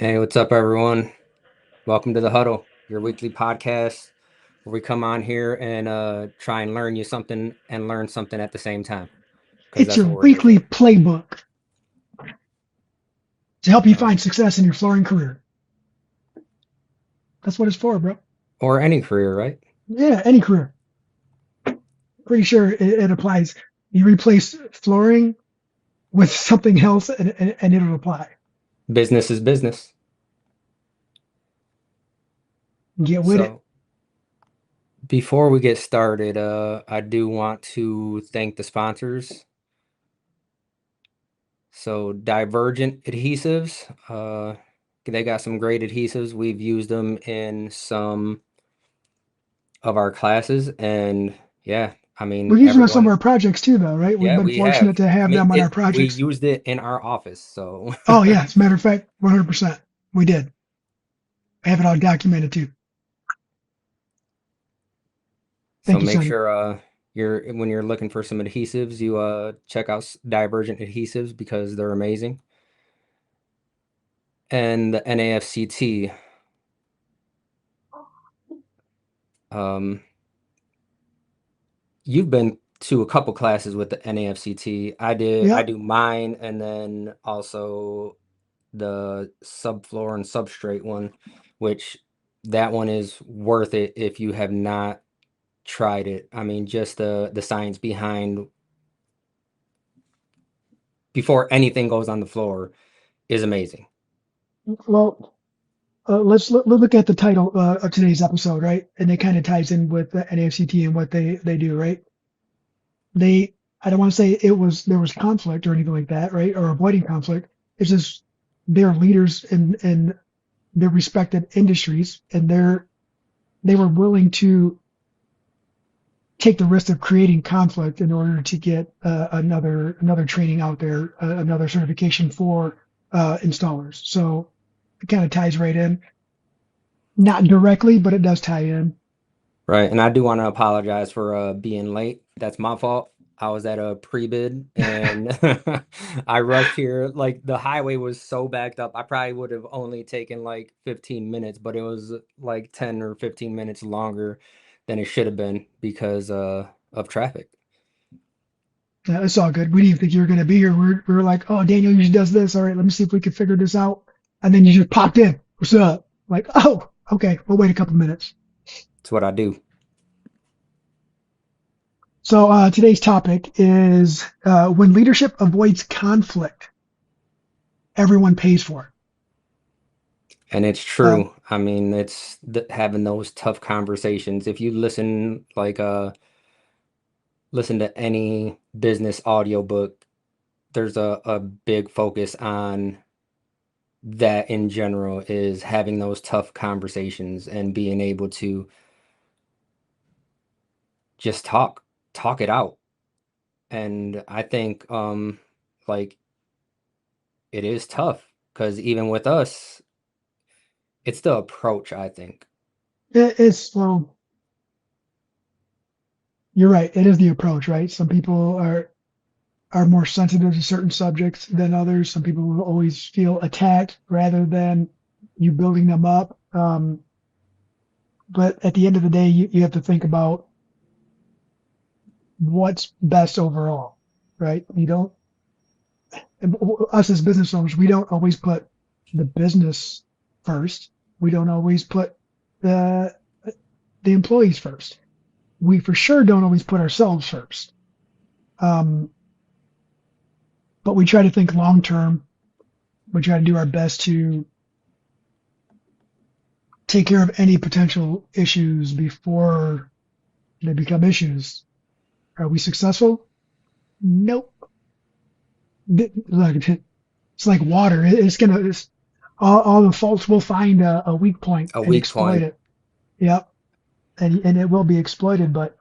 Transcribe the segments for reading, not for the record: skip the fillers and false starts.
Hey, what's up, everyone? Welcome to the Huddle, your weekly podcast where we come on here and try and learn you something and learn something at the same time, because It's that's your what we're here weekly for. playbook to help you Uh, find success in your flooring career. That's what it's for, bro. or any career, right? Yeah, any career. Pretty sure it applies. You replace flooring with something else and it'll apply. Business is business. Get with it. So before we get started, I do want to thank the sponsors. So Divergent Adhesives, they got some great adhesives. We've used them in some of our classes, and yeah, I mean, We're using them on some of everyone. our projects too, though, right? We've Yeah, been we have. fortunate to I have mean, them on our we projects. used it in our office, so Oh, yeah. As a matter of fact, 100%. We did. I have it all documented too. so Thank you, make Sonny. sure you're when you're looking for some adhesives, you check out Divergent Adhesives because they're amazing. And the NAFCT, um, you've been to a couple classes with the NAFCT. I Yeah. do mine, and then also the subfloor and substrate one, which that one is worth it if you have not tried it. I mean, just the science behind before anything goes on the floor is amazing. Well, let's look at the title of today's episode, right? And it kind of ties in with the NAFCT and what they do, right? They I don't want to say there was conflict or anything like that, right? Or avoiding conflict. It's just they're leaders in their respected industries, and they were willing to take the risk of creating conflict in order to get another training out there, another certification for installers. So it kind of ties right in, not directly, but it does tie in. Right. And I do want to apologize for being late. That's my fault. I was at a pre-bid and I rushed here. Like the highway was so backed up. I probably would have only taken like 15 minutes, but it was like 10 or 15 minutes longer than it should have been because of traffic. It's all good. We didn't even think you were going to be here. We were like, oh, Daniel usually does this. All right, let me see if we can figure this out. And then you just popped in. What's up? Like, oh, okay. We'll wait a couple minutes. It's what I do. So today's topic is when leadership avoids conflict, everyone pays for And it's it. true. I mean, it's having those tough conversations. If you listen to any business audiobook, there's a big focus on that in general is having those tough conversations and being able to just talk it out. And I think like it is tough because even with us, it's the approach, I think. It's well, you're right. It is the approach, right? Some people are more sensitive to certain subjects than others. Some people will always feel attacked rather than you building them up. But at the end of the day, you have to think about what's best overall, right? You don't, us as business owners, we don't always put the business first. We don't always put the the employees first. We for sure don't always put ourselves first. Um, but we try to think long term. We try to do our best to take care of any potential issues before they become issues. Are we successful? Nope. Look, it's like water. It's gonna all the faults will find a weak point A and weak exploit point. it. Yep, and it will be exploited. But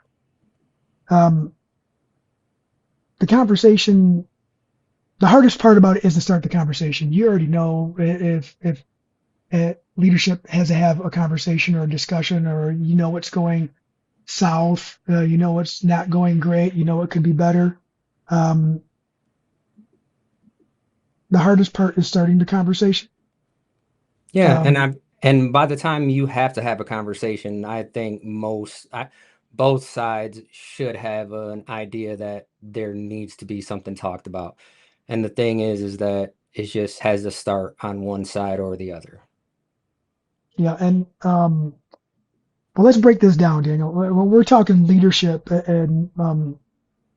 um, the conversation, the hardest part about it is to start the conversation. You already know if leadership has to have a conversation or a discussion, or you know what's going south, you know what's not going great, you know what could be better. Um, the hardest part is starting the conversation. Yeah, Um, and by the time you have to have a conversation, I think both sides should have an idea that there needs to be something talked about. And the thing is that it just has to start on one side or the other. yeah, and well, let's break this down, Daniel. When we're talking leadership and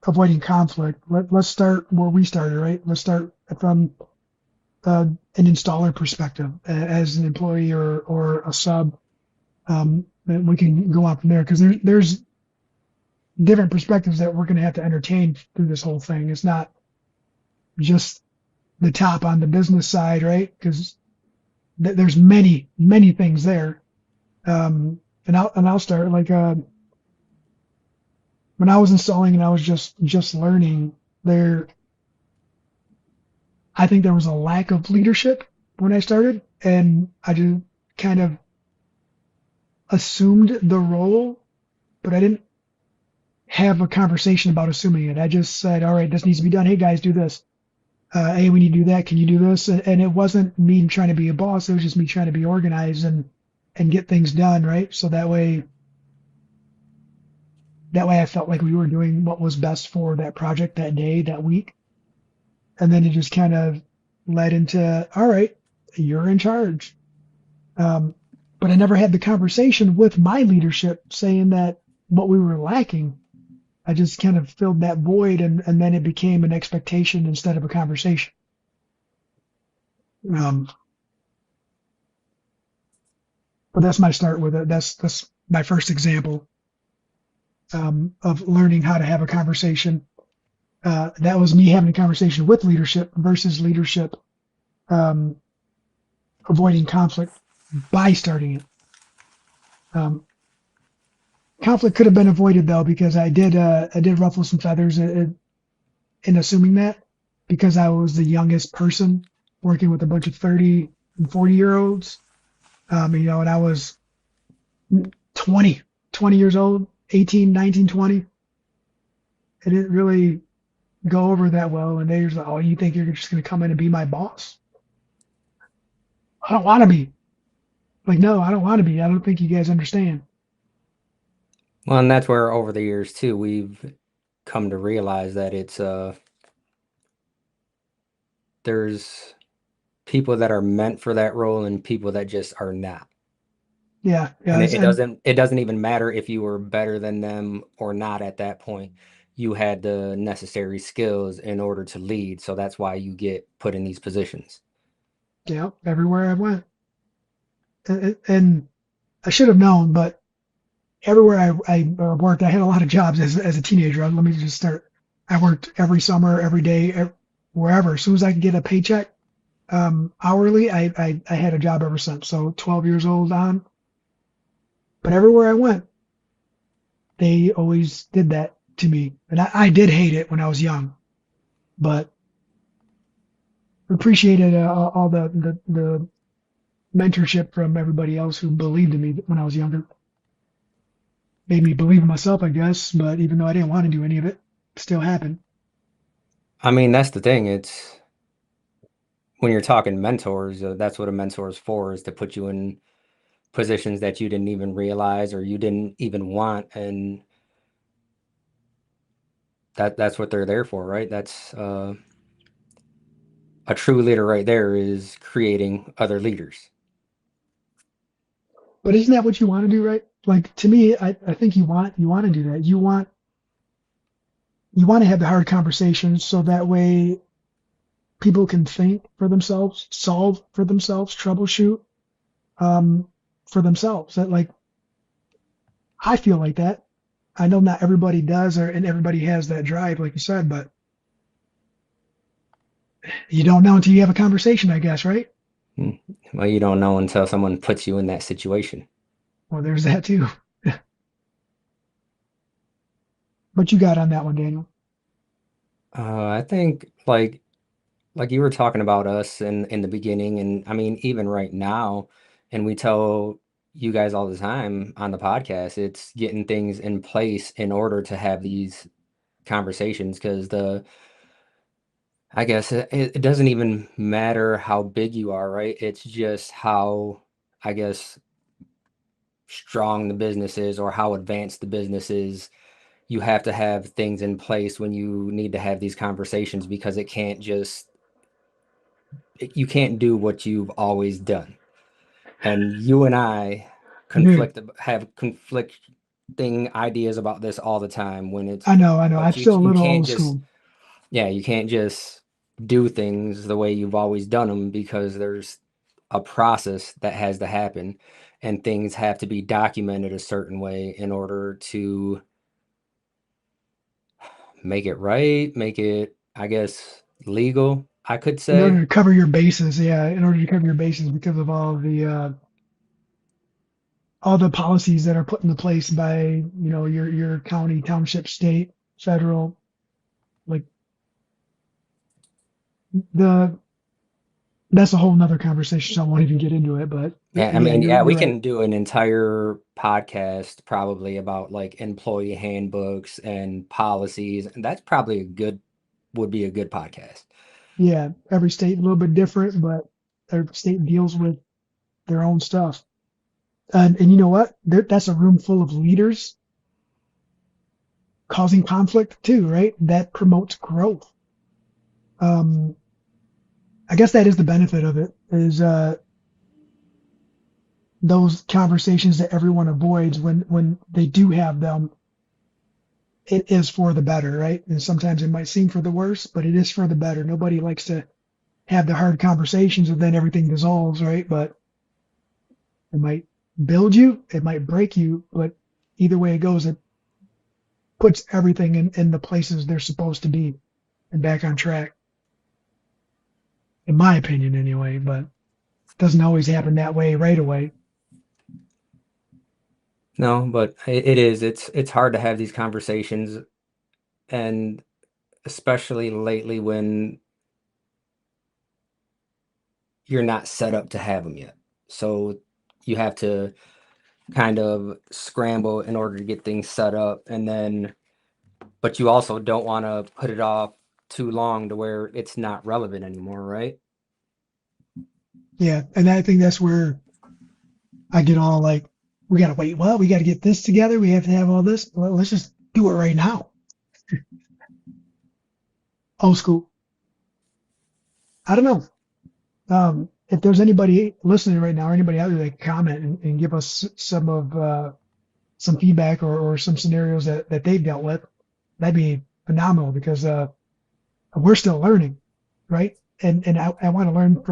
avoiding conflict, let's start where we started, right? Let's start from an installer perspective as an employee or a sub. And we can go on from there because there's different perspectives that we're going to have to entertain through this whole thing. It's not just the top on the business side, right? Because there's many things there. And I'll start like when I was installing and I was just learning there. I think there was a lack of leadership when I started, and I just kind of assumed the role, but I didn't have a conversation about assuming it. I just said, all right, this needs to be done. Hey guys, do this. Hey, we need to do that. Can you do this? And it wasn't me trying to be a boss. It was just me trying to be organized and get things done, right? So that way I felt like we were doing what was best for that project that day, that week. And then it just kind of led into, all right, you're in charge. Um, but I never had the conversation with my leadership saying that what we were lacking. I just kind of filled that void, and then it became an expectation instead of a conversation. Um, but that's my start with it. That's my first example of learning how to have a conversation. That was me having a conversation with leadership versus leadership um, avoiding conflict by starting it. Um, Conflict could have been avoided though because I did ruffle some feathers in assuming that because I was the youngest person working with a bunch of 30 and 40-year olds. And I was 20, 20 years old, 18, 19, 20. It didn't really go over that well. And they was like, oh, you think you're just going to come in and be my boss? I don't want to be. Like, no, I don't want to be. I don't think you guys understand. Well, and that's where over the years too, we've come to realize that there's people that are meant for that role and people that just are not. Yeah, yeah. And it doesn't even matter if you were better than them or not at that point. You had the necessary skills in order to lead, so that's why you get put in these positions. yeah, everywhere I went. And I should have known, but everywhere I worked, I had a lot of jobs as a teenager. Let me just start. I worked every summer, every day, wherever. As soon as I could get a paycheck, hourly, I had a job ever since. So 12 years old on. But everywhere I went, they always did that to me. And I did hate it when I was young, but appreciated all the mentorship from everybody else who believed in me when I was younger. Made me believe in myself, I guess. But even though I didn't want to do any of it, it still happened. I mean, that's the thing. It's when you're talking mentors, that's what a mentor is for, is to put you in positions that you didn't even realize or you didn't even want, and that's what they're there for, right? That's a true leader right there is creating other leaders. But isn't that what you want to do, right? Like to me, I think you want to do that. You want to have the hard conversations so that way people can think for themselves, solve for themselves, troubleshoot um, for themselves. That like I feel like that. I know not everybody does, and everybody has that drive, like you said, but you don't know until you have a conversation, I guess, right? Mm. Well, you don't know until someone puts you in that situation. Well, there's that too. But you got on that one, Daniel. I think like you were talking about us in the beginning, and I mean even right now, and we tell you guys all the time on the podcast, it's getting things in place in order to have these conversations because I guess it doesn't even matter how big you are, right? It's just how, I guess, strong the business is or how advanced the business is. You have to have things in place when you need to have these conversations because it can't just, you can't do what you've always done. And you and I Dude, have conflicting ideas about this all the time when it's, I know. I'm but still a you little can't old just, school. yeah, you can't just do things the way you've always done them because there's a process that has to happen and things have to be documented a certain way in order to make it right, make it, I guess, legal, I could In order say. to cover your bases, yeah, in order to cover your bases because of all the policies that are put into place by, your county, township, state, federal, like the that's a whole nother conversation. So I won't even get into it, but Yeah, I yeah, mean, you're yeah, we you're right. can do an entire podcast probably about like employee handbooks and policies, and that's probably would be a good podcast. Yeah, every state a little bit different, but every state deals with their own stuff. And you know what? That's a room full of leaders causing conflict too, right? That promotes growth. Um, I guess that is the benefit of it is those conversations that everyone avoids when they do have them. It is for the better, right? And sometimes it might seem for the worse, but it is for the better. Nobody likes to have the hard conversations and then everything dissolves, right? But it might build you, it might break you, but either way it goes, it puts everything in the places they're supposed to be and back on track, in my opinion, anyway. But it doesn't always happen that way right away. No, but it is. It's hard to have these conversations, and especially lately when you're not set up to have them yet. So you have to kind of scramble in order to get things set up, and then but you also don't want to put it off too long to where it's not relevant anymore, right? Yeah, and I think that's where I get all like, we gotta wait. Well, we gotta get this together. We have to have all this. Well, let's just do it right now. Old school. I don't know. If there's anybody listening right now or anybody out there that can comment and give us some feedback or some scenarios that they've dealt with, that'd be phenomenal because we're still learning, right? And I want to learn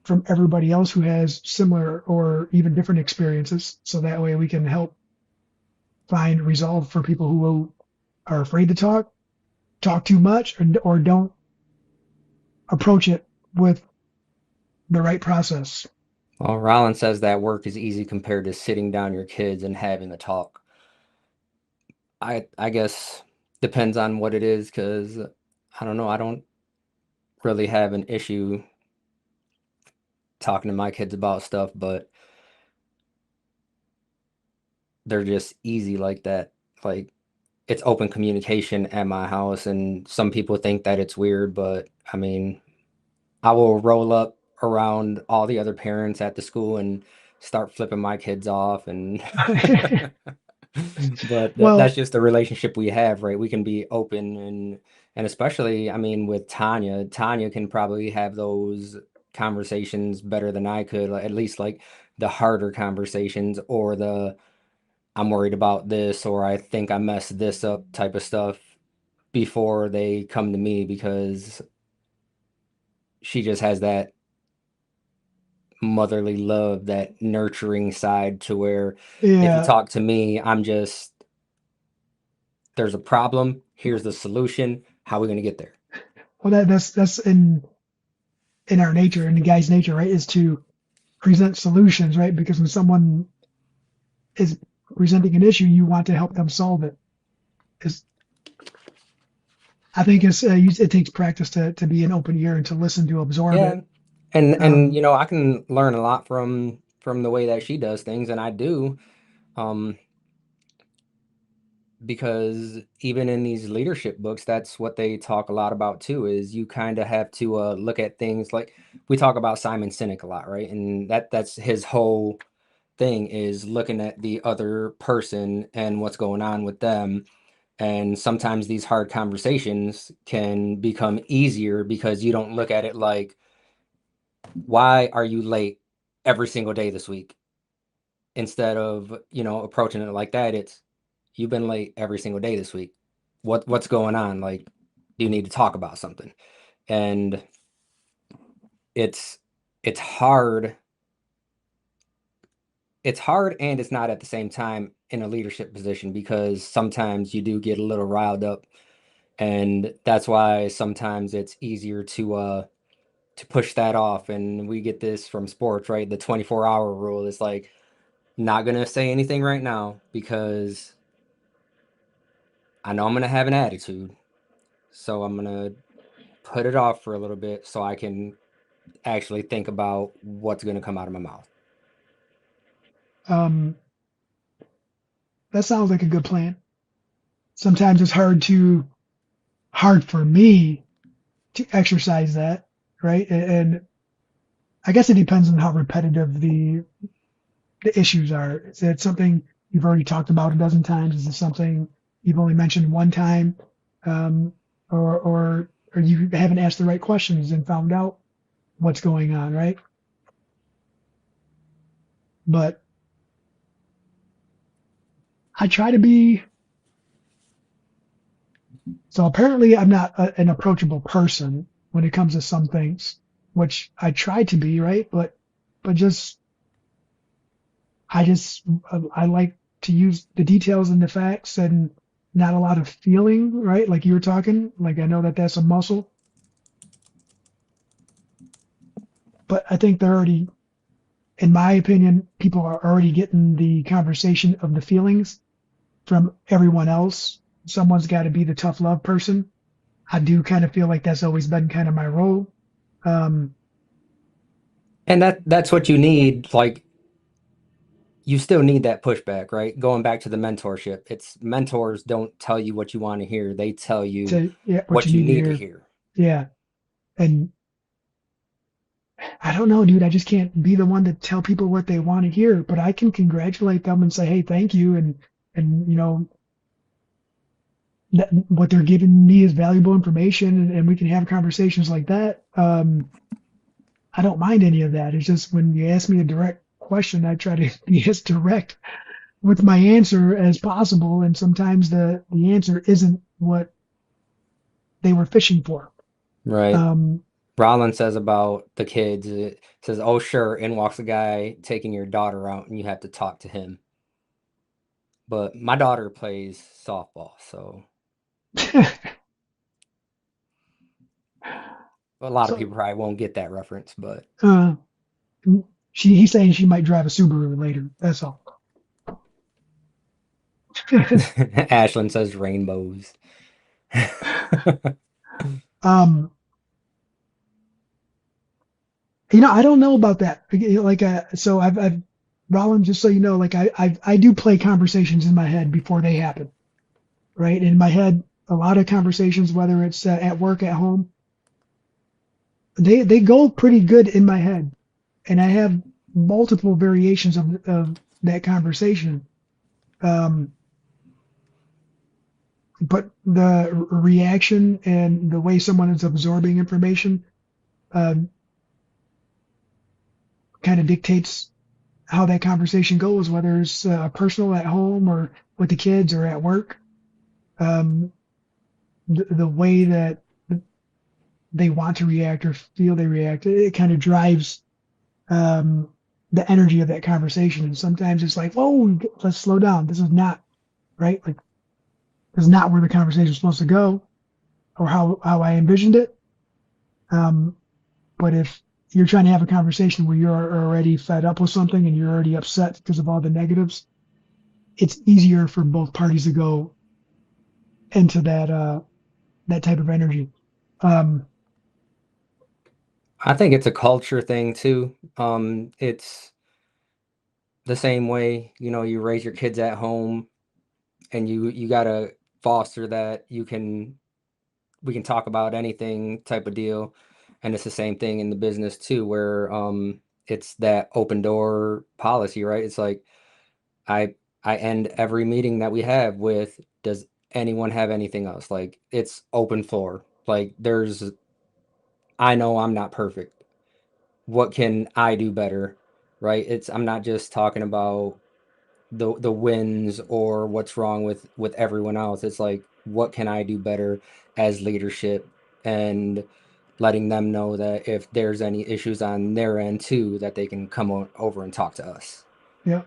from everybody else who has similar or even different experiences, so that way we can help find resolve for people who are afraid to talk too much, or don't approach it with the right process. Well, Rollins says that work is easy compared to sitting down your kids and having a talk. I guess depends on what it is, because I don't know, I don't really have an issue talking to my kids about stuff, but they're just easy like that. Like it's open communication at my house, and some people think that it's weird, but I mean, I will roll up around all the other parents at the school and start flipping my kids off and but that's Well, just the relationship we have, right? We can be open and especially, I mean, with Tanya can probably have those conversations better than I could, like, at least like the harder conversations or the I'm worried about this or I think I messed this up type of stuff before they come to me because she just has that motherly love, that nurturing side to where if you yeah, talk to me, I'm just there's a problem, here's the solution, how are we going to get there? well that's in our nature, in the guy's nature, right, is to present solutions, right? Because when someone is presenting an issue, you want to help them solve it. Is I think it takes practice to be an open ear and to listen to absorb Yeah. it. And Um, you know, I can learn a lot from the way that she does things and I do. Um because even in these leadership books, that's what they talk a lot about too, is you kind of have to look at things like we talk about Simon Sinek a lot, right? And that's his whole thing, is looking at the other person and what's going on with them. And sometimes these hard conversations can become easier because you don't look at it like, why are you late every single day this week? Instead of, approaching it like that, it's, you've been late every single day this week. What's going on? Like, do you need to talk about something? And it's it's hard. It's hard and it's not at the same time in a leadership position, because sometimes you do get a little riled up, and that's why sometimes it's easier to push that off. And we get this from sports, right? The 24-hour rule is like, not gonna say anything right now because I know I'm gonna have an attitude. So I'm gonna put it off for a little bit so I can actually think about what's gonna come out of my mouth. Um, that sounds like a good plan. Sometimes it's hard for me to exercise that, right? And I guess it depends on how repetitive the issues are. Is it something you've already talked about a dozen times? Is it something you've only mentioned one time, um, or you haven't asked the right questions and found out what's going on, right? But I try to be. So apparently, I'm not an approachable person when it comes to some things, which I try to be, right? But just I like to use the details and the facts and not a lot of feeling, right? Like you were talking, like I know that that's a muscle, but I think they're already, in my opinion, people are already getting the conversation of the feelings from everyone else. Someone's got to be the tough love person. I do kind of feel like that's always been kind of my role. Um, And that's what you need. Like, you still need that pushback, right? Going back to the mentorship, it's mentors don't tell you what you want to hear. They tell you to yeah, what you what you need to need to hear. hear. Yeah, and I don't know, dude. I just can't be the one to tell people what they want to hear, but I can congratulate them and say, "Hey, thank you," and that, what they're giving me is valuable information, and we can have conversations like that. I don't mind any of that. It's just when you ask me a direct question, I try to be as direct with my answer as possible, and sometimes the answer isn't what they were fishing for. Right. Um, Rollins says about the kids, it says, "Oh, sure," in walks a guy taking your daughter out, and you have to talk to him. But my daughter plays softball, so a lot of so people probably won't get that reference, but uh, he's saying she might drive a Subaru later. That's all. Ashlyn says rainbows. um, I don't know about that. Like, so I've Roland, just so you know, like I do play conversations in my head before they happen, right? In my head, a lot of conversations, whether it's at work, at home, they go pretty good in my head, and I have multiple variations of that conversation. Um, but the reaction and the way someone is absorbing information um, kind of dictates how that conversation goes, whether it's personal at home or with the kids or at work. Um, the way that they want to react or feel they react, it kind of drives um, the energy of that conversation. And sometimes it's like, whoa, let's slow down. This is not right. Like, this is not where the conversation is supposed to go or how I envisioned it. Um, but if you're trying to have a conversation where you're already fed up with something and you're already upset because of all the negatives, it's easier for both parties to go into that type of energy. Um, I think it's a culture thing too. It's the same way, you raise your kids at home and you gotta foster that we can talk about anything type of deal. And it's the same thing in the business too, where it's that open door policy, right? It's like I I end every meeting that we have with, does anyone have anything else? Like it's open floor. Like I know I'm not perfect. What can I do better? Right? I'm not just talking about the wins or what's wrong with everyone else. It's like, what can I do better as leadership, and letting them know that if there's any issues on their end too, that they can come over and talk to us. Yeah.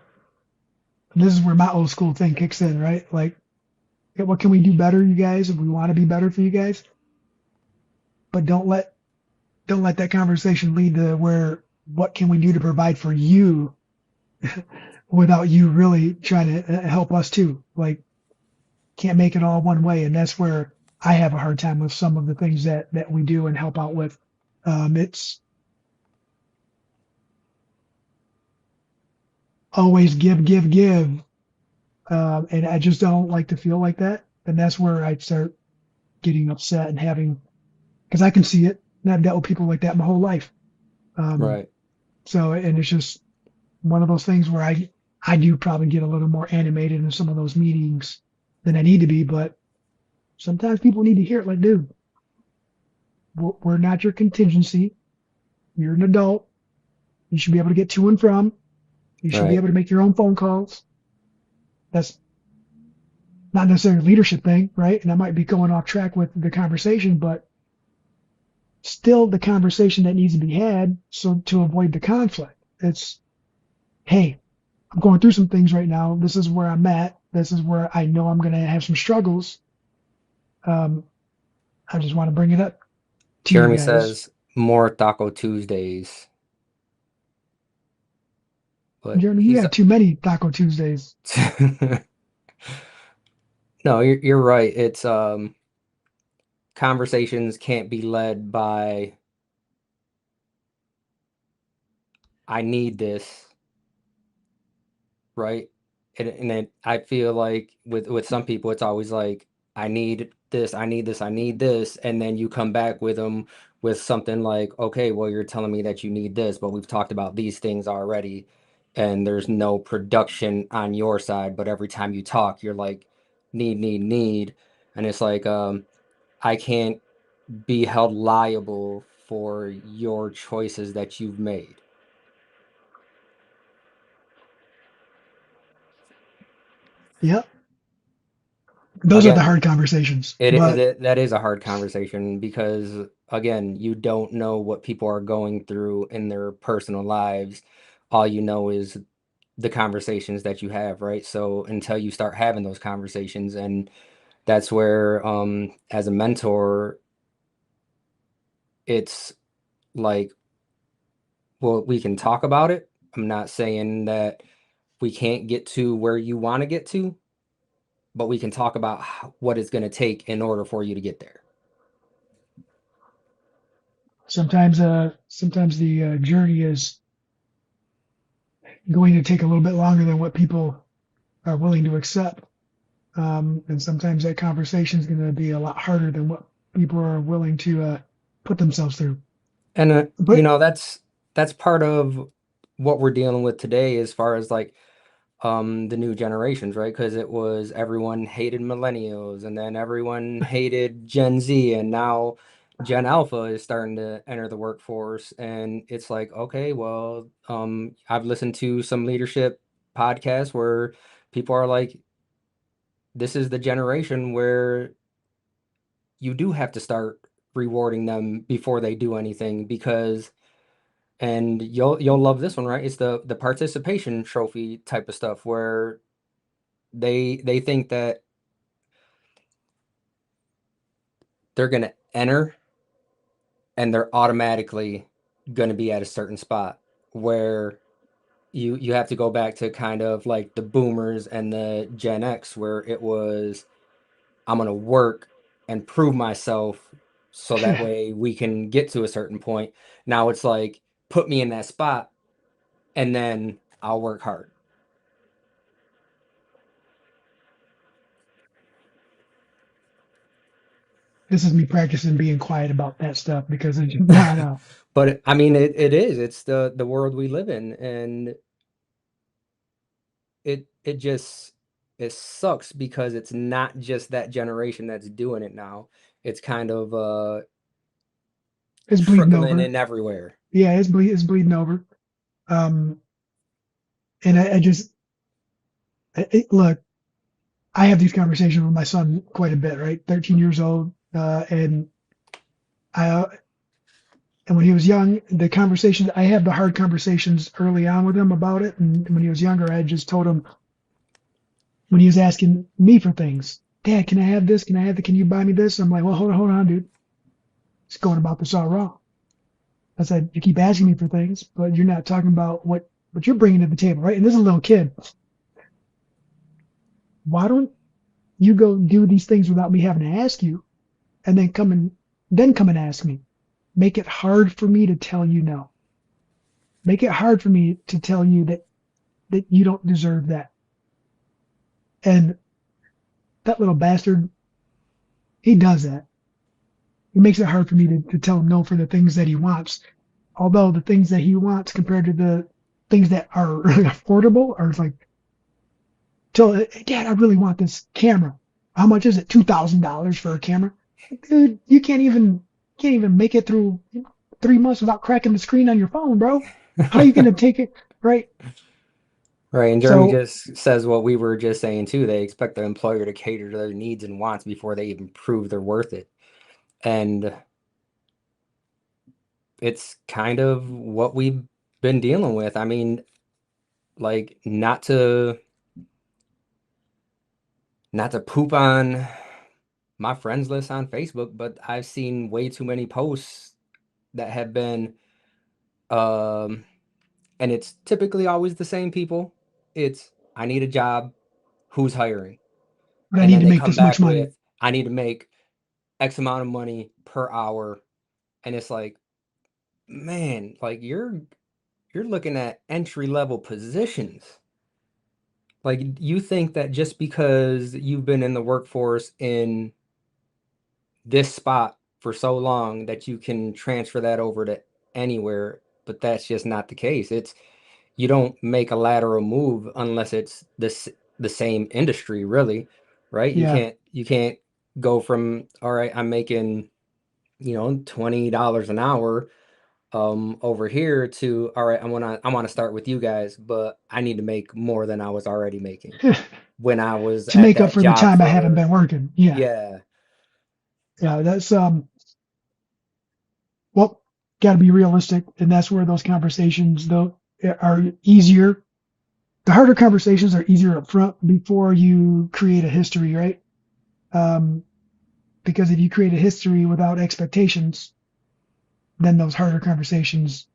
And this is where my old school thing kicks in, right? Like, yeah, what can we do better, you guys? If we want to be better for you guys, but don't let that conversation lead to where what can we do to provide for you without you really trying to help us too. Like, can't make it all one way, and that's where I have a hard time with some of the things that we do and help out with. It's always give, give, give, and I just don't like to feel like that. And that's where I start getting upset and having, because I can see it, and I've dealt with people like that my whole life. Um, Right. so, and it's just one of those things where I do probably get a little more animated in some of those meetings than I need to be, but sometimes people need to hear it. Like, dude, we're not your contingency. You're an adult. You should be able to get to and from. You should be Right. able to make your own phone calls. That's not necessarily a leadership thing, right? And I might be going off track with the conversation, but still the conversation that needs to be had so to avoid the conflict. It's, hey, I'm going through some things right now. This is where I'm at. This is where I know I'm going to have some struggles. Um, I just want to bring it up to you Jeremy guys. says more Taco Tuesdays, but Jeremy, you he's have too many Taco Tuesdays. no, you're right. It's conversations can't be led by, I need this, right? I feel like with some people, it's always like, I need this, I need this, I need this, and then you come back with them with something like, okay, well, you're telling me that you need this, but we've talked about these things already, and there's no production on your side. But every time you talk, you're like, need, and it's like, I can't be held liable for your choices that you've made. Yep. Those are the Again, hard conversations. But that is a hard conversation because, again, you don't know what people are going through in their personal lives. All you know is the conversations that you have, right? So until you start having those conversations, and that's where, as a mentor, it's like, well, we can talk about it. I'm not saying that we can't get to where you want to get to, but we can talk about what it's going to take in order for you to get there. sometimes the journey is going to take a little bit longer than what people are willing to accept. And sometimes that conversation is going to be a lot harder than what people are willing to put themselves through. And But that's part of what we're dealing with today, as far as like the new generations, right? Because it was, everyone hated millennials, and then everyone hated Gen Z, and now Gen Alpha is starting to enter the workforce, and it's like, okay, well, I've listened to some leadership podcasts where people are like, this is the generation where you do have to start rewarding them before they do anything, because, and you'll love this one, right? It's the participation trophy type of stuff, where they think that they're going to enter and they're automatically going to be at a certain spot, where you have to go back to kind of like the boomers and the Gen X, where it was, I'm going to work and prove myself so that yeah, way we can get to a certain point. Now it's like, put me in that spot and then I'll work hard. This is me practicing being quiet about that stuff because it's not But I mean, it is. It's the world we live in, and it just it sucks because it's not just that generation that's doing it now. It's kind of it's bleeding trickling over. in everywhere. Yeah, it's bleeding over. Um, and I just look, I have these conversations with my son quite a bit, right? 13 years old, and I and when he was young, the conversations I have the hard conversations early on with him about it, and when he was younger, I just told him when he was asking me for things, Dad, can I have this? Can I have that? Can you buy me this? I'm like, well, hold on, dude. It's going about this all wrong. I said, you keep asking me for things, but you're not talking about what you're bringing to the table, right? And this is a little kid. Why don't you go do these things without me having to ask you, and then come and ask me? Make it hard for me to tell you no. Make it hard for me to tell you that you don't deserve that. And that little bastard, he does that. It makes it hard for me to tell him no for the things that he wants. Although the things that he wants compared to the things that are affordable are like, tell Dad, I really want this camera. How much is it? $2,000 for a camera? Dude, you can't even make it through 3 months without cracking the screen on your phone, bro. How are you gonna take it? Right. Right, and Jeremy So just says what we were just saying too. They expect the employer to cater to their needs and wants before they even prove they're worth it. And it's kind of what we've been dealing with. I mean, like not to poop on my friends list on Facebook, but I've seen way too many posts that have been um and it's typically always the same people. It's I need a job, who's hiring? but I And need then to they make come this much back money. with I need to make X amount of money per hour. And it's like, man, like you're looking at entry level positions. Like you think that just because you've been in the workforce in this spot for so long that you can transfer that over to anywhere, but that's just not the case. It's you don't make a lateral move unless it's the same industry, really, right? You Yeah. can't go from all right, I'm making, $20 an hour over here to all right, I want to start with you guys, but I need to make more than I was already making when I was To at make up that for the job time I haven't for been working. Yeah. yeah. Yeah. That's well, got to be realistic, and that's where those conversations though are easier. The harder conversations are easier up front before you create a history, right? Um, because if you create a history without expectations, then those harder conversations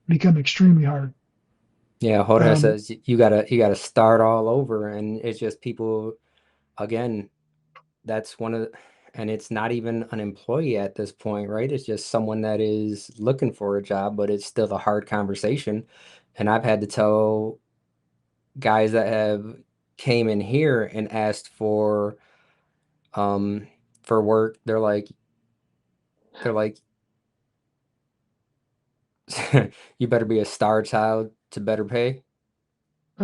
become extremely hard. Yeah, Jorge Um, says you gotta start all over, and it's just people again. That's one of the, and it's not even an employee at this point, right? It's just someone that is looking for a job, but it's still a hard conversation. And I've had to tell guys that have came in here and asked um for work. They're like you better be a star child to better pay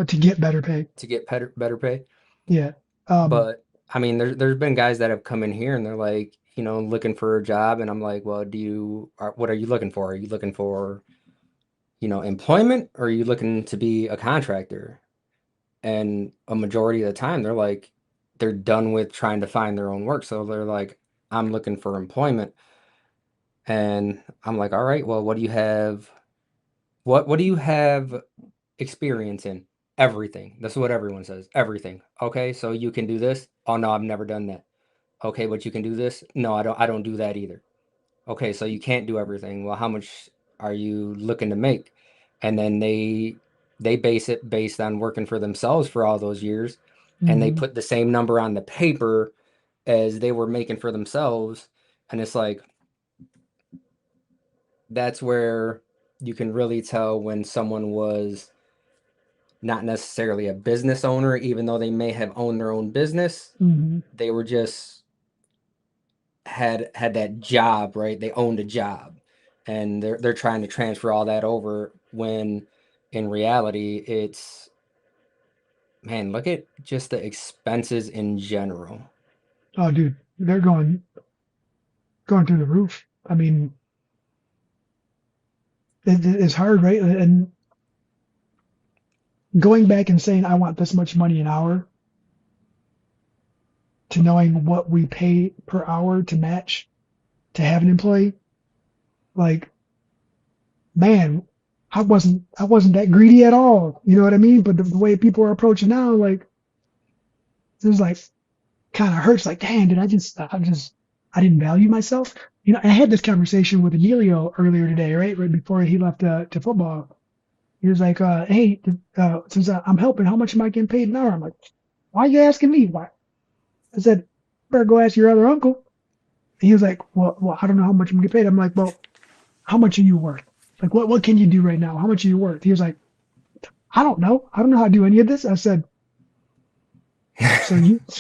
to get better pay. to get better pay. Yeah. Um, But I mean, there's been guys that have come in here and they're like, looking for a job, and I'm like, well, what are you looking for? Are you looking for, employment, or are you looking to be a contractor? And a majority of the time, they're done with trying to find their own work, so they're like, I'm looking for employment, and I'm like, all right, well, what do you have? What do you have experience in? Everything. That's what everyone says. Everything. Okay, so you can do this? Oh no, I've never done that. Okay, but you can do this? No, I don't do that either. Okay, so you can't do everything. Well, how much are you looking to make? And then they base it based on working for themselves for all those years, and they mhm, put the same number on the paper as they were making for themselves. And it's like that's where you can really tell when someone was not necessarily a business owner, even though they may have owned their own business. mhm. They were just had that job, right? They owned a job, and they're trying to transfer all that over when in reality it's, man, look at just the expenses in general. Oh, dude, they're going through the roof. I mean, it's hard, right? And going back and saying I want this much money an hour to knowing what we pay per hour to match to have an employee, like, man, I wasn't that greedy at all. You know what I mean? But the way people are approaching now, like, it's like kind of hurts. Like, damn, did I didn't value myself. You know, I had this conversation with Emilio earlier today, right before he left to football. He was like, "Hey, since I'm helping, how much am I getting paid an hour?" I'm like, "Why are you asking me? Why?" I said, "Better go ask your other uncle." And he was like, "Well, I don't know how much I'm getting paid." I'm like, "Well, how much are you worth? Like, what can you do right now? How much are you worth?" He was like, "I don't know. I don't know how to do any of this." I said, "So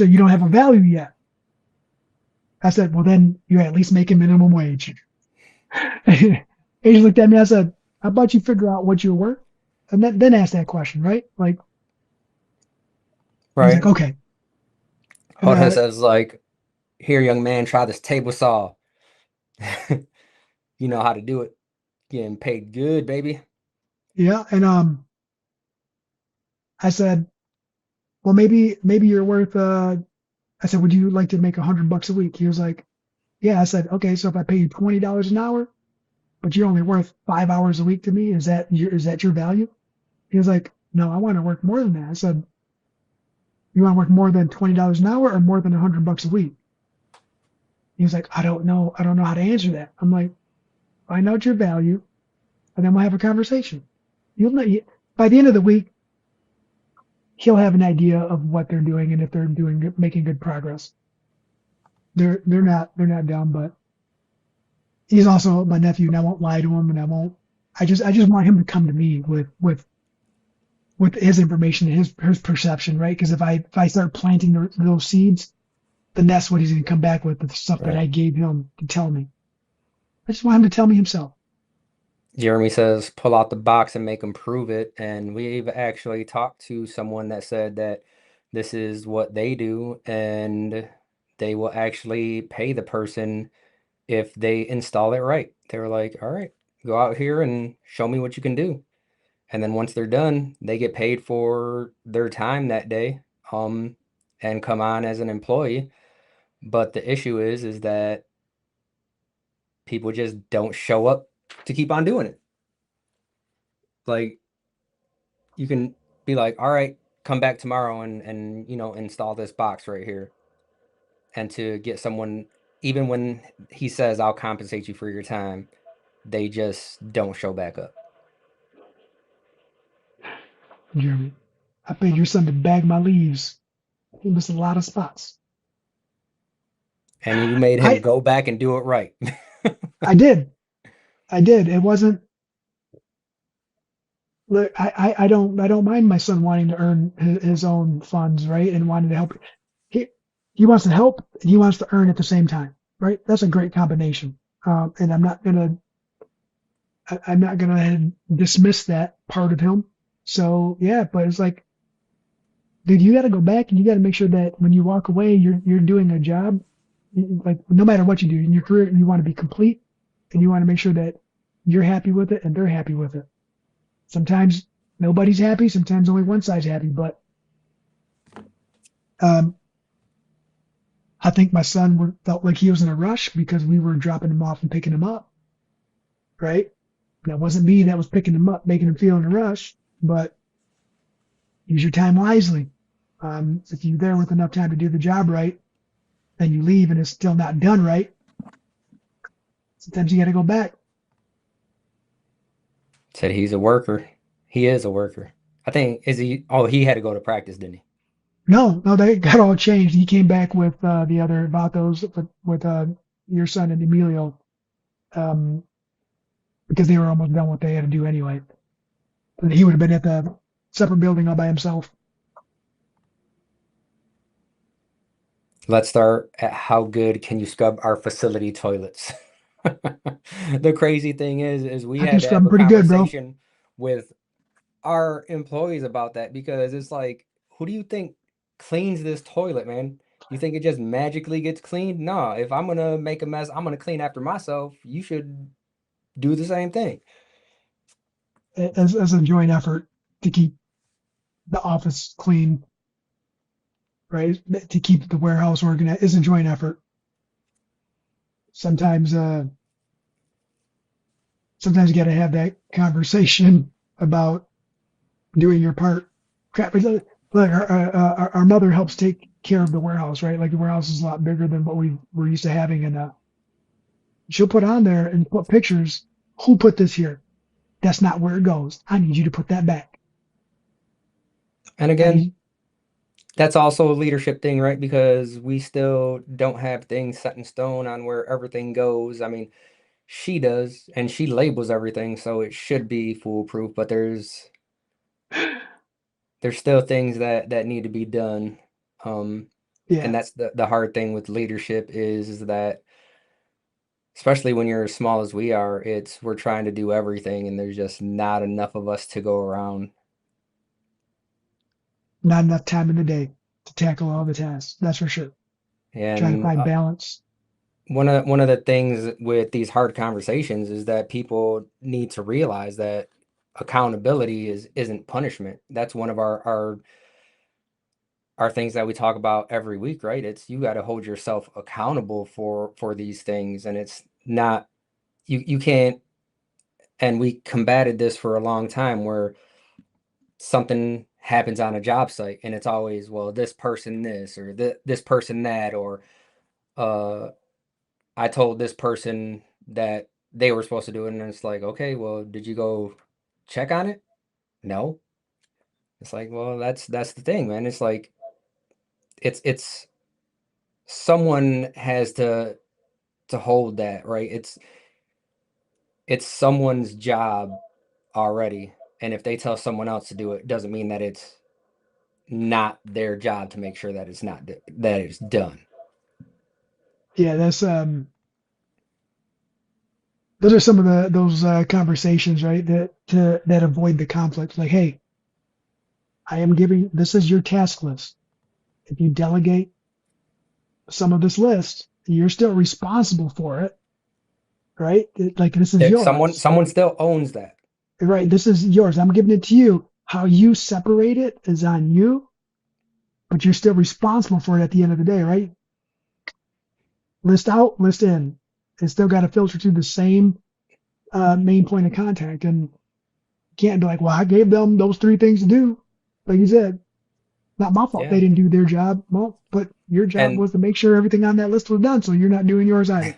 you don't have a value yet?" I said, "Well, then you're at least making minimum wage." He just looked at me. I said, "How about you figure out what you're worth, and then ask that question, right?" Like, he's like, Right? "Okay." And Jorge says like, "Here, young man, try this table saw. You know how to do it. Getting paid good, baby." yeah, and I said, "Well, maybe you're worth." I said, "Would you like to make $100 a week?" He was like, "Yeah." I said, "Okay, so if I pay you $20 an hour, but you're only worth 5 hours a week to me, is that your value?" He was like, "No, I want to work more than that." I said, "You want to work more than $20 an hour or more than $100 a week?" He was like, "I don't know. I don't know how to answer that." I'm like, "Find out your value, and then we'll have a conversation. You'll know. By the end of the week, he'll have an idea of what they're doing and if they're making good progress. They're not dumb, but he's also my nephew, and I won't lie to him, and I won't. I just want him to come to me with his information and his perception, right? Because if I start planting those seeds, then that's what he's going to come back with, the stuff that Right. I gave him to tell me. I just want him to tell me himself. Jeremy says, pull out the box and make them prove it. And we've actually talked to someone that said that this is what they do, and they will actually pay the person if they install it right. They were like, all right, go out here and show me what you can do. And then once they're done, they get paid for their time that day, um, and come on as an employee. But the issue is that people just don't show up to keep on doing it. Like, you can be like, all right, come back tomorrow and install this box right here. And to get someone, even when he says I'll compensate you for your time, they just don't show back up. Jeremy, I paid your son to bag my leaves. He missed a lot of spots. And you made him I go back and do it right. I did. I did. It wasn't. Look, I don't mind my son wanting to earn his own funds, right, and wanting to help. He he wants to help and he wants to earn at the same time, right? That's a great combination. And I'm not gonna dismiss that part of him. So yeah, but it's like, dude, you got to go back and you got to make sure that when you walk away, you're doing a job. Like, no matter what you do in your career, you want to be complete, and you want to make sure that you're happy with it and they're happy with it. Sometimes nobody's happy. Sometimes only one side's happy. But um, I think my son felt like he was in a rush because we were dropping him off and picking him up, right? That wasn't me that was picking him up, making him feel in a rush. But use your time wisely. If you're there with enough time to do the job right, and you leave and it's still not done right, sometimes you got to go back. Said he's a worker. He is a worker. I think, is he? Oh, he had to go to practice, didn't he? No, no, they got all changed. He came back with the other Vatos with your son and Emilio, um, because they were almost done what they had to do anyway. And he would have been at the separate building all by himself. Let's start at how good can you scrub our facility toilets? The crazy thing is we I can had to scrub have 'em a pretty good, bro. conversation with our employees about that because it's like, who do you think cleans this toilet, man? You think it just magically gets cleaned? No, if I'm gonna make a mess, I'm gonna clean after myself. You should do the same thing. As a joint effort to keep the office clean, right? To keep the warehouse organized is a joint effort. Sometimes, sometimes you got to have that conversation about doing your part. Crap, like our mother helps take care of the warehouse, right? Like the warehouse is a lot bigger than what we're used to having, and she'll put on there and put pictures. Who put this here? That's not where it goes. I need you to put that back. And I again, need, that's also a leadership thing, right? Because we still don't have things set in stone on where everything goes. I mean, she does, and she labels everything, so it should be foolproof, but there's still things that need to be done. Um, and yeah, that's the hard thing with leadership is that especially when you're as small as we are, it's we're trying to do everything and there's just not enough of us to go around. not enough time in the day to tackle all the tasks. That's for sure. Trying to And find balance. one of the things with these hard conversations is that people need to realize that accountability isn't punishment. That's one of our things that we talk about every week, right? It's you got to hold yourself accountable for these things, and it's not you can't. And we combated this for a long time, where something happens on a job site, and it's always, well, this person this or this person that, or uh, I told this person that they were supposed to do it, and it's like, okay, well, did you go check on it? No. It's like, well, that's the thing, man. It's like it's someone has to hold that, right? It's someone's job already. And if they tell someone else to do it, doesn't mean that it's not their job to make sure that it's not that it's done. Yeah, that's those are some of the those conversations, right? That avoid the conflict. Like, hey, I am giving this is your task list. If you delegate some of this list, you're still responsible for it, right? Like this is There, someone yours, someone still owns that. right? This is yours. I'm giving it to you. How you separate it is on you, but you're still responsible for it at the end of the day, right? List out, list in. It's still got to filter through the same main point of contact, and you can't be like, well, I gave them those three things to do. Like you said, not my fault they Yeah. didn't do their job. Well, but your job And was to make sure everything on that list was done, so you're not doing yours either.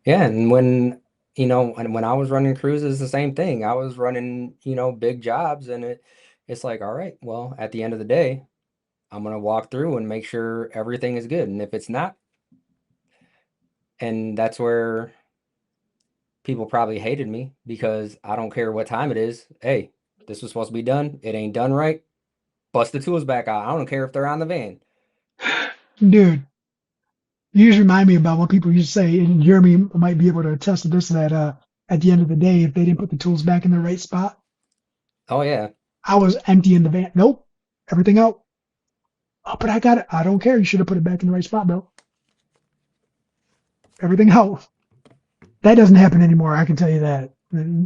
yeah, and when when I was running cruises, the same thing. I was running, big jobs, and it's like, all right, well, at the end of the day, I'm gonna walk through and make sure everything is good. And if it's not, and that's where people probably hated me because I don't care what time it is. Hey, this was supposed to be done. It ain't done right. Bust the tools back out. I don't care if they're on the van. Dude, you just remind me about what people used to say, and Jeremy might be able to attest to this, that at the end of the day, if they didn't put the tools back in the right spot, Oh yeah. I was emptying the van. Nope, everything out. Oh, but I got it. I don't care. You should have put it back in the right spot, bro. Everything out. That doesn't happen anymore. I can tell you that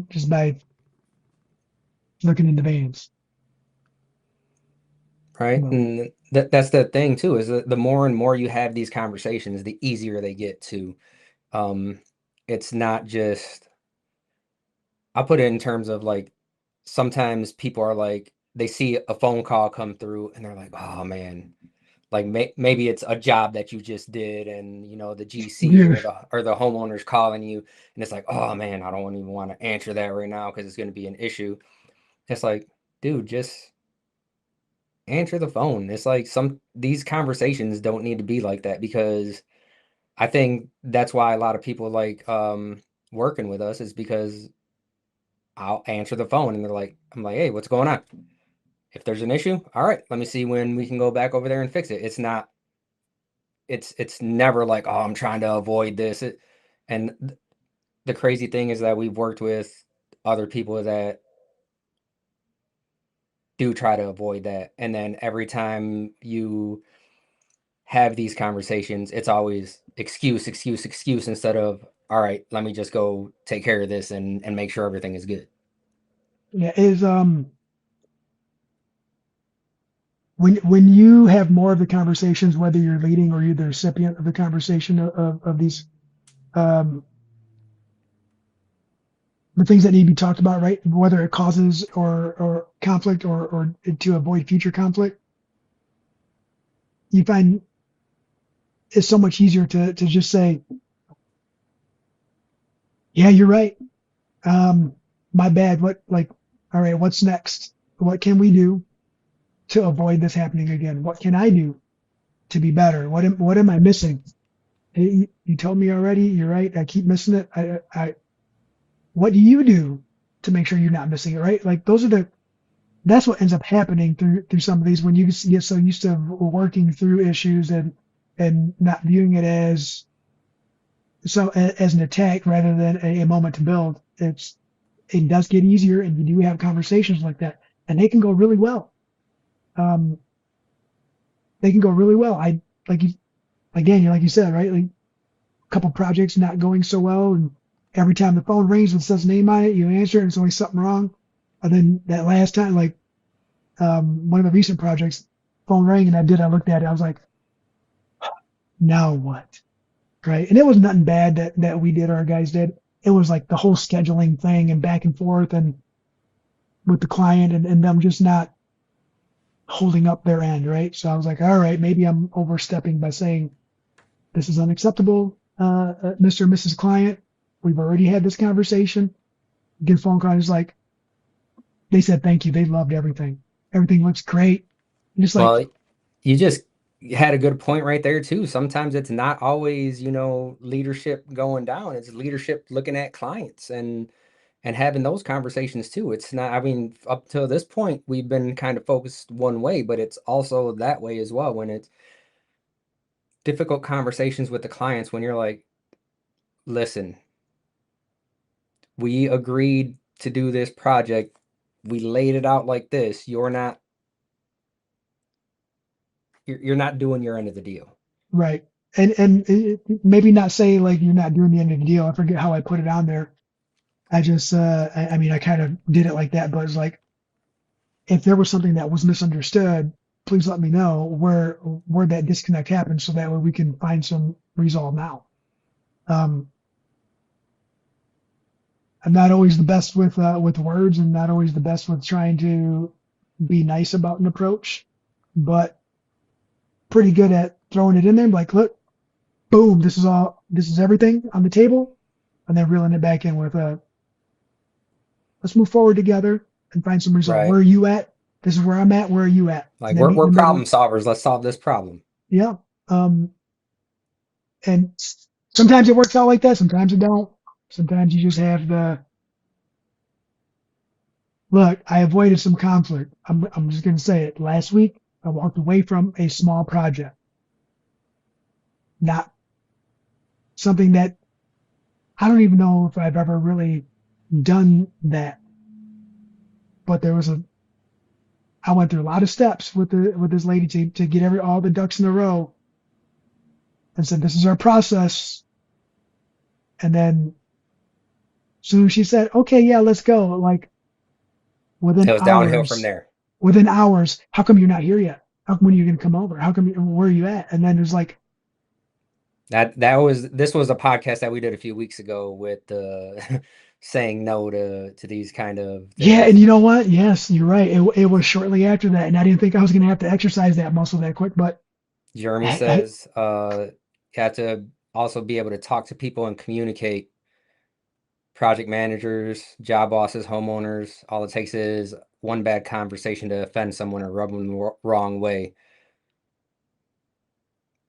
just by looking into vans. Right. But And that's the thing too, is that the more and more you have these conversations, the easier they get to. Um, it's not just I put it in terms of like sometimes people are like they see a phone call come through and they're like, oh man, like maybe it's a job that you just did, and the GC dude, or the homeowner's calling you, and it's like, oh man, I don't even want to answer that right now because it's going to be an issue. It's like, dude, just answer the phone. It's like these conversations don't need to be like that, because I think that's why a lot of people like working with us, is because I'll answer the phone and I'm like, hey, what's going on? If there's an issue, all right, let me see when we can go back over there and fix it. It's not it's never like, oh, I'm trying to avoid this. And the crazy thing is that we've worked with other people that do try to avoid that. And then every time you have these conversations, it's always excuse, excuse, excuse instead of, all right, let me just go take care of this and make sure everything is good. Yeah, is when you have more of the conversations, whether you're leading or you're the recipient of the conversation of these um, the things that need to be talked about, right? Whether it causes or conflict or to avoid future conflict, you find it's so much easier to just say, yeah, you're right. Um, my bad. What like, all right, what's next? What can we do to avoid this happening again? What can I do to be better? What am I missing? Hey, you told me already. You're right. I keep missing it. What do you do to make sure you're not missing it? Right? Like those are that's what ends up happening through some of these when you get so used to working through issues and not viewing it as an attack rather than a moment to build. It does get easier, and you do have conversations like that, and they can go really well. Um, they can go really well. I like you again. Like you said, right? Like a couple projects not going so well, and every time the phone rings and says name on it, you answer, and there's always something wrong. And then that last time, like one of the recent projects, phone rang, and I looked at it, I was like, now what? Right? And it was nothing bad that we did or our guys did. It was like the whole scheduling thing and back and forth and with the client and them just not holding up their end, right? So I was like, all right, maybe I'm overstepping by saying this is unacceptable, Mr. and Mrs. Client. We've already had this conversation. Get a phone call. It's like they said thank you. They loved everything. Everything looks great. And just like Well, you just had a good point right there too. Sometimes it's not always, leadership going down. It's leadership looking at clients and having those conversations too. It's not, I mean, up till this point, we've been kind of focused one way, but it's also that way as well when it's difficult conversations with the clients when you're like, listen, we agreed to do this project. We laid it out like this. You're not doing your end of the deal. right. And maybe not say like you're not doing the end of the deal. I forget how I put it on there. I just I mean I kind of did it like that, but it's like if there was something that was misunderstood, please let me know where that disconnect happened so that way we can find some resolve now. Um, I'm not always the best with words and not always the best with trying to be nice about an approach, but pretty good at throwing it in there. Like, look, boom, this is everything on the table, and then reeling it back in with let's move forward together and find some resolve. Right. Where are you at? This is where I'm at. Where are you at? Like And then we're meet in we're the problem middle. solvers. Let's solve this problem. Yeah. And sometimes it works out like that. Sometimes it don't. Sometimes you just have the look. I avoided some conflict. I'm just gonna say it. Last week, I walked away from a small project, not something that I don't even know if I've ever really done that. But there was a I went through a lot of steps with this lady to get all the ducks in a row and said this is our process. And then soon as she said, okay, yeah, let's go. Like It within was downhill from hours, there. how come you're not here yet? How come when are you gonna come over? Where are you at? And then there's like, This was a podcast that we did a few weeks ago with saying no to these kind of yeah, and things. you know what? Yes, you're right. It was shortly after that, and I didn't think I was gonna have to exercise that muscle that quick, but Jeremy I says you have to also be able to talk to people and communicate. Project managers, job bosses, homeowners, all it takes is one bad conversation to offend someone or rub them the wrong way,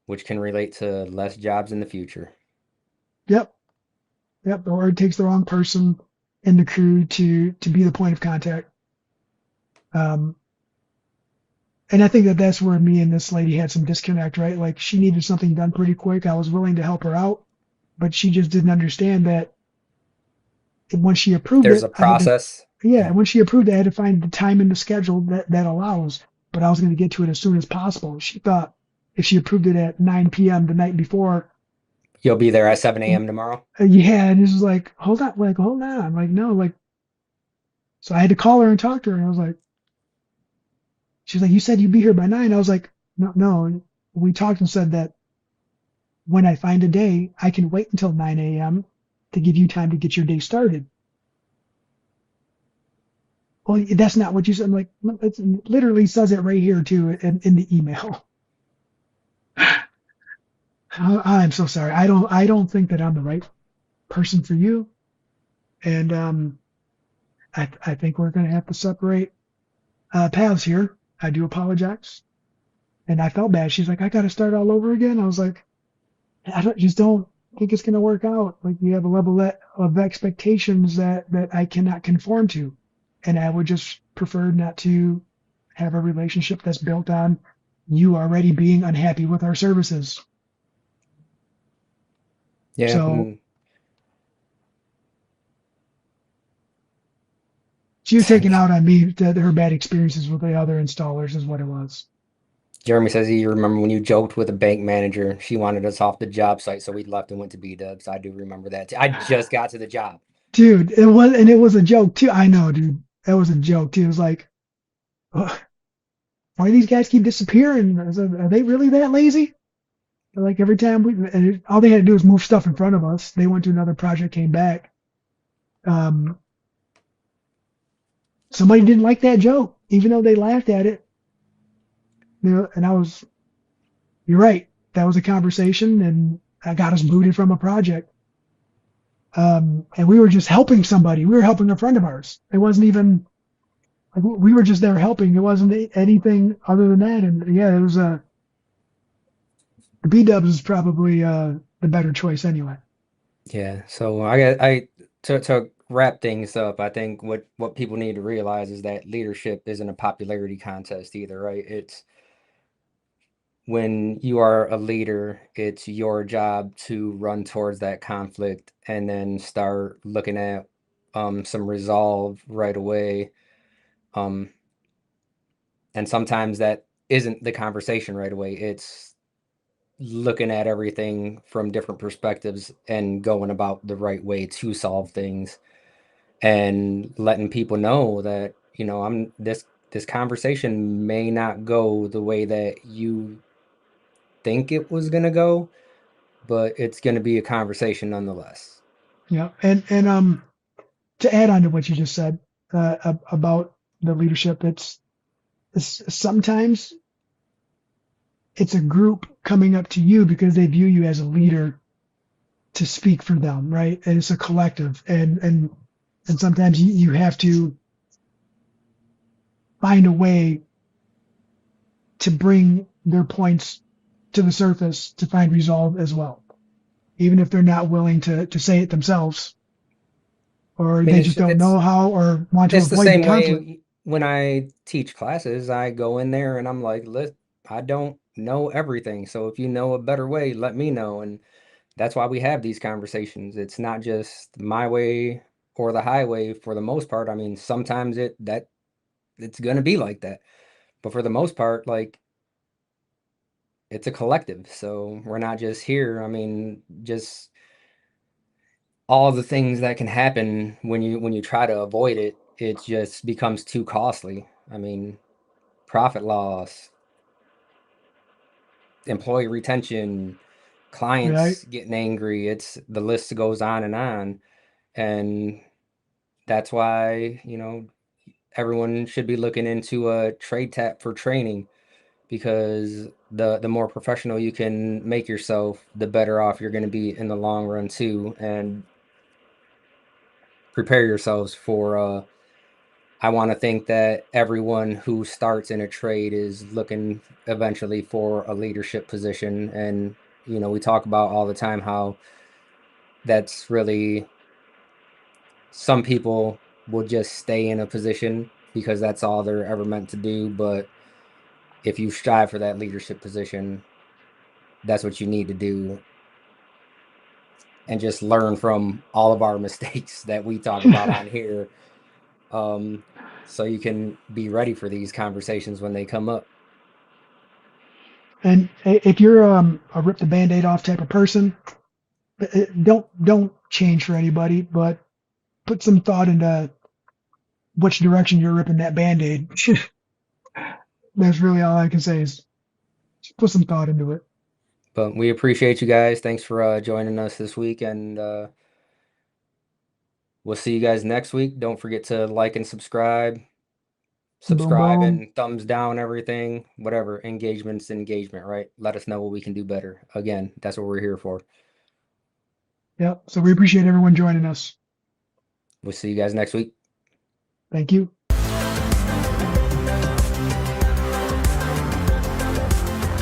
which can relate to less jobs in the future. yep, yep. Or it takes the wrong person in the crew to be the point of contact. Um, And I think that that's where me and this lady had some disconnect, right? Like she needed something done pretty quick. I was willing to help her out, but she just didn't understand that when she approved There's a it, I had to, process. yeah, when she approved it, I had to find the time in the schedule that allows. But I was going to get to it as soon as possible. She thought if she approved it at 9 p.m. the night before, You'll be there at 7 a.m. tomorrow. yeah, and this was like, hold on, like, no, like, so I had to call her and talk to her, and I was like, she's like, you said you'd be here by 9. I was like, no, no. And we talked and said that when I find a day, I can wait until 9 a.m. to give you time to get your day started. Well, that's not what you said. I'm like, it literally says it right here too in the email. I'm so sorry. I don't think that I'm the right person for you, and I think we're gonna have to separate paths here. I do apologize, and I felt bad. She's like, I got to start all over again. I was like, I don't think it's gonna work out. Like you have a level of expectations that I cannot conform to, and I would just prefer not to have a relationship that's built on you already being unhappy with our services. Yeah. So she was taking out on me that her bad experiences with the other installers is what it was. Jeremy says he remember when you joked with a bank manager. She wanted us off the job site, so we left and went to B-Dubs. I do remember that too. I just got to the job. Dude, it was a joke too. I know, dude. That was a joke too. It was like, ugh, why do these guys keep disappearing? I said, are they really that lazy? Like every time all they had to do was move stuff in front of us. They went to another project, came back. Um, Somebody didn't like that joke, even though they laughed at it. You know, and you're right. That was a conversation, and I got us booted from a project. And we were just helping somebody. We were helping a friend of ours. It wasn't even like we were just there helping. It wasn't anything other than that. And yeah, it was the B Dubs is probably the better choice anyway. Yeah. So I to wrap things up, I think what people need to realize is that leadership isn't a popularity contest either, right? It's when you are a leader, it's your job to run towards that conflict and then start looking at some resolve right away. Um, and sometimes that isn't the conversation right away. It's looking at everything from different perspectives and going about the right way to solve things and letting people know that, I'm this conversation may not go the way that you think it was going to go, but it's going to be a conversation nonetheless. Yeah, and to add on to what you just said about the leadership, it's sometimes it's a group coming up to you because they view you as a leader to speak for them, right? And it's a collective, and sometimes you have to find a way to bring their points to the surface to find resolve as well, even if they're not willing to say it themselves or I mean, they just don't know how or want to it's the avoid the same conflict. way when I teach classes, I go in there and I'm like, I don't know everything. So if you know a better way, let me know. And that's why we have these conversations. It's not just my way or the highway for the most part. I mean, sometimes it's gonna be like that. But for the most part, like it's a collective. So we're not just here. I mean, just all the things that can happen when you try to avoid it, it just becomes too costly. I mean, profit loss, employee retention, Right? clients getting angry. It's the list goes on and on. And that's why, everyone should be looking into a trade tap for training because the more professional you can make yourself, the better off you're going to be in the long run too. And prepare yourselves for I want to think that everyone who starts in a trade is looking eventually for a leadership position. And, we talk about all the time how that's really some people, will, just stay in a position because that's all they're ever meant to do. But if you strive for that leadership position, that's what you need to do, and just learn from all of our mistakes that we talk about on here, um, so you can be ready for these conversations when they come up. And if you're a rip the band-aid off type of person, don't change for anybody, but put some thought into which direction you're ripping that band-aid. That's really all I can say is put some thought into it. But we appreciate you guys. Thanks for joining us this week, and we'll see you guys next week. Don't forget to like and subscribe. Boom, Subscribe boom. and thumbs down everything. Whatever. Engagement's engagement, right? Let us know what we can do better. Again, that's what we're here for. Yep. So we appreciate everyone joining us. We'll see you guys next week. Thank you.